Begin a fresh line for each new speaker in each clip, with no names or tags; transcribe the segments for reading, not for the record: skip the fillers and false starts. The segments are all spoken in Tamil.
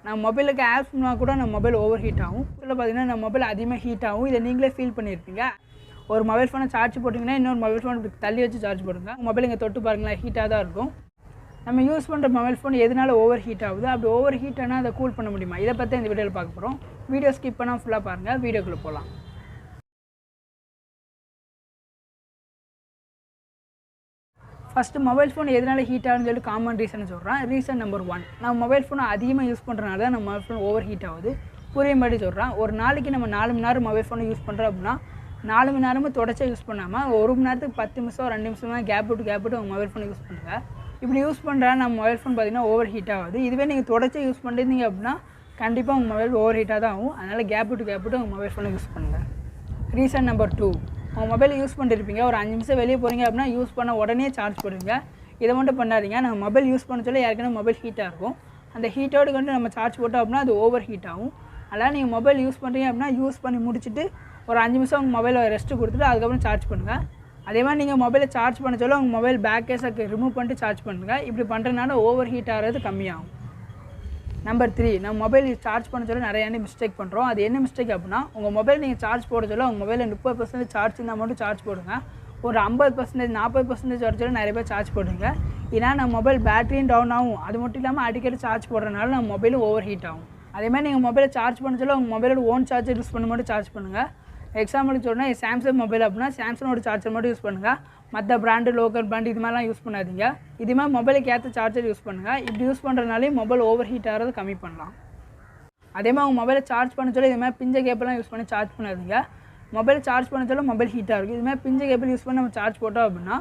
நம்ம மொபைலுக்கு ஆப்ஸ் பண்ணால் கூட நம்ம மொபைல் ஓவர் ஹீட் ஆகும். இதில் பார்த்தீங்கன்னா நம்ம மொபைல் அதிகமாக ஹீட் ஆகும். இதை நீங்களே ஃபீல் பண்ணியிருப்பீங்க. ஒரு மொபைல் ஃபோனை சார்ஜ் போட்டிங்கன்னா இன்னொரு மொபைல் ஃபோன் தள்ளி வச்சு சார்ஜ் போடுங்க. மொபைல் இங்கே தொட்டு பாருங்களேன், ஹீட்டாக தான் இருக்கும். நம்ம யூஸ் பண்ணுற மொபைல் ஃபோன் எதனால ஓவர் ஹீட் ஆகுது, அப்படி ஓவர் ஹீட் ஆனால் அதை கூல் பண்ண முடியுமா, இதை பற்றி இந்த வீடியோவில் பார்க்க போகிறோம். வீடியோ ஸ்கிப் பண்ணால் ஃபுல்லாக பாருங்கள். வீடியோக்குள்ளே போகலாம். ஃபஸ்ட்டு மொபைல் ஃபோன் எதனால ஹீட் ஆகுதுன்னு சொல்லி காமன் ரீசன் சொல்கிறேன். ரீசன் நம்பர் 1, நம்ம மொபைல் ஃபோனை அதிகமாக யூஸ் பண்ணுறதுனால தான் நம்ம மொபைல் ஃபோன் ஓவர் ஹீட் ஆகுது. புரியும்படி சொல்கிறேன். ஒரு நாளைக்கு நம்ம 4 மணி நேரம் மொபைல் ஃபோனை யூஸ் பண்ணுறோம் அப்படின்னா 4 மணி நேரமும் தொடர்ச்சியாக யூஸ் பண்ணாமல் 1 மணி நேரத்துக்கு 10 நிமிஷம் 2 நிமிஷம் தான் கேப் விட்டு உங்கள் மொபைல் ஃபோனை யூஸ் பண்ணுங்கள். இப்படி யூஸ் பண்ணுறா நம்ம மொபைல் ஃபோன் பார்த்திங்கன்னா ஓவர் ஹீட் ஆகுது. இதுவே நீங்கள் தொடர்ச்சியாக யூஸ் பண்ணிருந்தீங்க அப்படின்னா கண்டிப்பாக உங்கள் மொபைல் ஓவர் ஹீட்டாக தான் ஆகும். அதனால் கேப் விட்டு உங்கள் மொபைல் ஃபோனை யூஸ் பண்ணுங்கள். ரீசன் நம்பர் 2, உங்கள் மொபைல் யூஸ் பண்ணிருப்பீங்க. ஒரு 5 நிமிஷம் வெளியே போகிறீங்க அப்படின்னா யூஸ் பண்ண உடனே சார்ஜ் போடுவீங்க. இதை மட்டும் பண்ணாதீங்க. நம்ம மொபைல் யூஸ் பண்ண சொல்ல ஏற்கனவே மொபைல் ஹீட்டாக இருக்கும். அந்த ஹீட்டோடு கொண்டு நம்ம சார்ஜ் போட்டோம் அப்படின்னா அது ஓவர் ஹீட் ஆகும். அதனால் நீங்கள் மொபைல் யூஸ் பண்ணுறீங்க அப்படின்னா யூஸ் பண்ணி முடிச்சுட்டு ஒரு 5 நிமிஷம் உங்கள் மொபைலை ரெஸ்ட்டு கொடுத்துட்டு அதுக்கப்புறம் சார்ஜ் பண்ணுங்கள். அதே மாதிரி நீங்கள் மொபைலை சார்ஜ் பண்ண சொல்ல உங்கள் மொபைல் பேக் கேஸை ரிமூவ் பண்ணிட்டு சார்ஜ் பண்ணுங்கள். இப்படி பண்ணுறதுனால ஓவர் ஹீட் ஆகிறது கம்மியாகும். நம்பர் 3, நம்ம மொபைல் சார்ஜ் பண்ண சொல்ல நிறைய மிஸ்டேக் பண்ணுறோம். அது என்ன மிஸ்டேக் அப்படின்னா, உங்கள் மொபைல் நீங்கள் சார்ஜ் போட சொல்ல உங்கள் மொபைலில் 30% சார்ஜ் இருந்தால் மட்டும் சார்ஜ் போடுங்க. ஒரு 50% 40% வரைக்கும் நிறைய பேர் சார்ஜ் போடுங்க. ஏன்னா நம்ம மொபைல் பேட்டரியும் டவுன் ஆகும். அது மட்டும் இல்லாமல் அடிக்கடி சார்ஜ் போடுறதுனால நம்ம மொபைலும் ஓவர் ஹீட் ஆகும். அதேமாதிரி நீங்கள் மொபைலை சார்ஜ் பண்ண சொல்ல உங்கள் மொபைலோட ஓன் சார்ஜர் யூஸ் பண்ண மட்டும் சார்ஜ் பண்ணுங்கள். எக்ஸாம்பிளுக்கு சொன்னால் சாம்சங் மொபைல் அப்படின்னா சாம்சங்கோட சார்ஜர் மட்டும் யூஸ் பண்ணுங்கள். மற்ற பிராண்டு லோக்கல் பிராண்டு இது மாதிரிலாம் யூஸ் பண்ணாதீங்க. இதுமாதிரி மொபைலுக்கு ஏற்ற சார்ஜர் யூஸ் பண்ணுங்கள். இப்படி யூஸ் பண்ணுறதுனாலே மொபைல் ஓவர் ஹீட் ஆகிறது கம்மி பண்ணலாம். அதேமாதிரி உங்கள் மொபைலை சார்ஜ் பண்ண சொல்ல இதுமாதிரி பிஞ்ச கேப்பெல்லாம் யூஸ் பண்ணி சார்ஜ் பண்ணாதீங்க. மொபைல் சார்ஜ் பண்ண சொல்ல மொபைல் ஹீட்டாக இருக்குது. இதுமாதிரி பிஞ்ச கேபிள் யூஸ் பண்ணி நம்ம சார்ஜ் போட்டோம் அப்படின்னா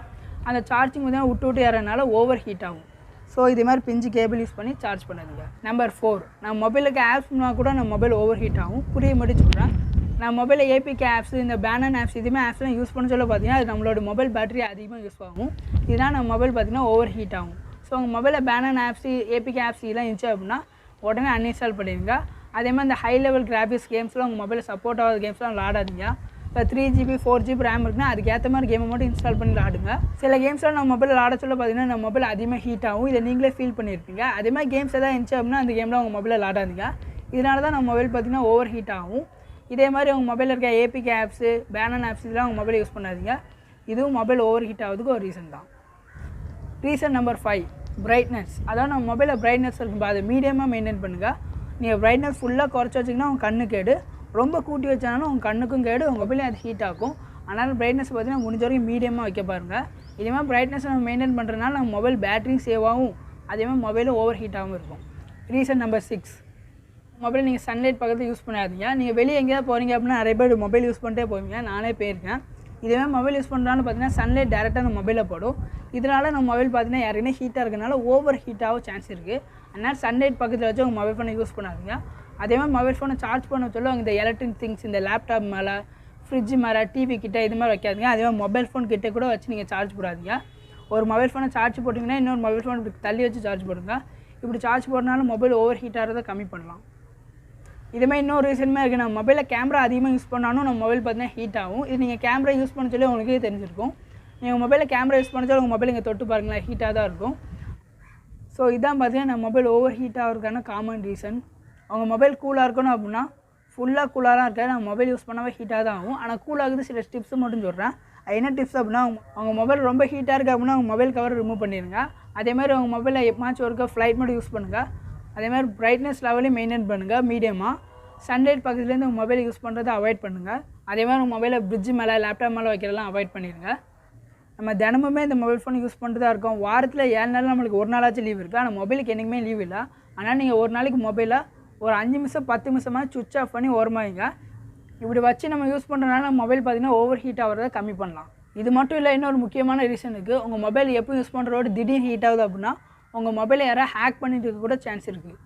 அந்த சார்ஜிங் வந்து விட்டு ஏறனால ஓவர் ஹீட் ஆகும். ஸோ இது மாதிரி பிஞ்சு கேபிள் யூஸ் பண்ணி சார்ஜ் பண்ணாதீங்க. நம்பர் 4, நம்ம மொபைலுக்கு ஆப்ஸ் பண்ணால் கூட நம்ம மொபைல் ஓவர் ஹீட் ஆகும். புரிய மட்டும் சொல்கிறேன். நம்ம மொபைலில் ஏபிகே ஆப்ஸ், இந்த பேனன் ஆப்ஸ் இதுமாதிரி ஆப்ஸ்லாம் யூஸ் பண்ண சொல்ல பார்த்தீங்கன்னா அது நம்மளோட மொபைல் பேட்டரி அதிகமாக யூஸ் ஆகும். இதனால் நம்ம மொபைல் பார்த்திங்கன்னா ஓவர் ஹீட் ஆகும். ஸோ உங்கள் மொபைலில் பேனன் ஆப்ஸ் ஏபிகே ஆப்ஸ் இதெல்லாம் இருந்துச்சு அப்படின்னா உடனே அன்இன்ஸ்டால் பண்ணிடுங்க. அதேமாதிரி இந்த ஹை லெவல் கிராஃபிக்ஸ் கேம்ஸ்லாம் உங்கள் மொபைலில் சப்போர்ட் ஆகாத கேம்ஸ்லாம் விளாடாதீங்க. இப்போ 3GB 4GB ரேம் இருக்குன்னா அதுக்கேற்ற மாதிரி கேமை மட்டும் இன்ஸ்டால் பண்ணி விளாடுங்க. சில கேம்ஸ்லாம் நம்ம மொபைலில் விளாட சொல்ல பார்த்தீங்கன்னா நம்ம மொபைல் அதிகமாக ஹீட் ஆகும். இதை நீங்களே ஃபீல் பண்ணியிருப்பீங்க. அதே மாதிரி கேம்ஸ் எதாவது இருந்துச்சு அப்படின்னா அந்த கேமில் உங்கள் மொபைலில் விளாடாதீங்க. இதனால தான் நம்ம மொபைல் பார்த்திங்கன்னா ஓவர் ஹீட் ஆகும். இதே மாதிரி உங்கள் மொபைலில் இருக்க ஏபிகே ஆப்ஸு பேனன் ஆப்ஸ் இதெல்லாம் உங்கள் மொபைல் யூஸ் பண்ணாதீங்க. இதுவும் மொபைல் ஓவர் ஹீட் ஆகுதுக்கு ஒரு ரீசன் தான். Reason number 5, brightness. அதாவது நம்ம மொபைலில் பிரைட்னஸ் இருக்கும்போது அதை மீடியமாக மெயின்டைன் பண்ணுங்கள். நீங்கள் பிரைட்னஸ் ஃபுல்லாக குறைச்சி வச்சிங்கன்னா உங்கள் கண்ணு கேடு, ரொம்ப கூட்டி வச்சாலும் உங்கள் கண்ணுக்கும் கேடு, உங்கள் மொபைலையும் அது ஹீட் ஆகும். அதனால் பிரைட்னஸ் பார்த்திங்கன்னா முடிஞ்ச வரைக்கும் மீடியமாக வைக்க பாருங்கள். இதேமாதிரி பிரைட்னஸ் நம்ம மெயின்டைன் பண்ணுறதுனால நம்ம மொபைல் பேட்டரியும் சேவ் ஆகும். அதேமாதிரி மொபைலும் ஓவர் ஹீட் ஆகாமல் இருக்கும். ரீசன் நம்பர் 6, மொபைல் நீங்கள் சன்லைட் பக்கத்தில் யூஸ் பண்ணாதீங்க. நீங்கள் வெளியே எங்கேயாவது போகிறீங்க அப்படின்னா நிறைய பேர் மொபைல் யூஸ் பண்ணிட்டே போவீங்க. நானே போயிருக்கேன். இதேமாதிரி மொபைல் யூஸ் பண்ணுறான்னு பார்த்தீங்கன்னா சன்லைட் டேரெக்டாக நம்ம மொபைலில் போடும். இதனால் நம்ம மொபைல் பார்த்தீங்கன்னா யாருக்குனே ஹீட்டாக இருக்கிறனால ஓவர் ஹீட் ஆக சான்ஸ் இருக்குது. அதனால் சன்லைட் பக்கத்தில் வச்சு உங்கள் மொபைல் ஃபோனை யூஸ் பண்ணாதீங்க. அதேமாதிரி மொபைல் ஃபோனை சார்ஜ் பண்ண சொல்ல இந்த எலக்ட்ரிக் திங்ஸ், இந்த லேப்டாப் மேலே, ஃப்ரிட்ஜ் மேலே, டிவி கிட்டே இது மாதிரி வைக்காதீங்க. அதேமாதிரி மொபைல் ஃபோன் கிட்டே கூட வச்சு நீங்கள் சார்ஜ் போடாதீங்க. ஒரு மொபைல் ஃபோனை சார்ஜ் போட்டிங்கன்னா இன்னொரு மொபைல் ஃபோன் தள்ளி வச்சு சார்ஜ் போடுங்க. இப்படி சார்ஜ் போடுறதுனால மொபைல் ஓவர் ஹீட் ஆகிறத கம்மி பண்ணலாம். இதுமாதிரி இன்னொரு ரீசனுமே இருக்குது. நம்ம மொபைலில் கேமரா அதிகமாக யூஸ் பண்ணாலும் நம்ம மொபைல் பார்த்தீங்கன்னா ஹீட் ஆகும். இது நீங்கள் கேமரா யூஸ் பண்ண சொல்லி உங்களுக்கே தெரிஞ்சிருக்கும். நீங்கள் மொபைலில் கேமரா யூஸ் பண்ண சொல்லி உங்கள் மொபைல் இங்கே தொட்டு பாருங்களேன், ஹீட்டாக தான் இருக்கும். ஸோ இதான் பார்த்தீங்கன்னா நம்ம மொபைல் ஓவர் ஹீட் ஆகிறதுக்கான காமன் ரீசன். உங்கள் மொபைல் கூலாக இருக்கணும் அப்படின்னா ஃபுல்லாக கூலாலாம் இருக்காது. நம்ம மொபைல் யூஸ் பண்ணாமல் ஹீட்டாக தான் ஆகும். ஆனால் கூலாகுது சில டிப்ஸ் மட்டும் சொல்கிறேன். என்ன டிப்ஸ் அப்படின்னா, உங்கள் மொபைல் ரொம்ப ஹீட்டாக இருக்குது அப்படின்னா உங்கள் மொபைல் கவர் ரிமூவ் பண்ணிடுங்க. அதேமாதிரி உங்கள் மொபைலில் எப்பமாச்சும் ஒருக்க ஃப்ளைட் மோட் யூஸ் பண்ணுங்கள். அதேமாதிரி பிரைட்னஸ் லெவலையும் மெயின்டைன் பண்ணுங்கள் மீடியமாக. சன்லைட் பக்கத்துலேருந்து உங்கள் மொபைல் யூஸ் பண்ணுறதை அவாய்ட் பண்ணுங்கள். அதேமாதிரி உங்கள் மொபைலை ஃப்ரிட்ஜ் மேலே, லேப்டாப் மேலே வைக்கிறதெல்லாம் அவாய்ட் பண்ணிடுங்க. நம்ம தினமுமே இந்த மொபைல் ஃபோன் யூஸ் பண்ணுறதா இருக்கோம். வாரத்தில் 7 நாள் நம்மளுக்கு ஒரு நாளாச்சும் லீவ் இருக்குது. ஆனால் மொபைலுக்கு என்றைக்குமே லீவ் இல்லை. ஆனால் நீங்கள் ஒரு நாளைக்கு மொபைலை ஒரு 5 நிமிஷம் 10 நிமிஷமாக சுவிட்ச் ஆஃப் பண்ணி ஓரமாகிங்க. இப்படி வச்சு நம்ம யூஸ் பண்ணுறதுனால நம்ம மொபைல் பார்த்திங்கன்னா ஓவர் ஹீட் ஆகிறத கம்மி பண்ணலாம். இது மட்டும் இல்லை, இன்னொரு முக்கியமான ரீசன் இருக்குது. உங்கள் மொபைல் எப்போ யூஸ் பண்ணுறதோட திடீர்னு ஹீட் ஆகுது அப்படின்னா உங்கள் மொபைலை யாராவது ஹேக் பண்ணிட்டு இருக்க கூட சான்ஸ் இருக்குது.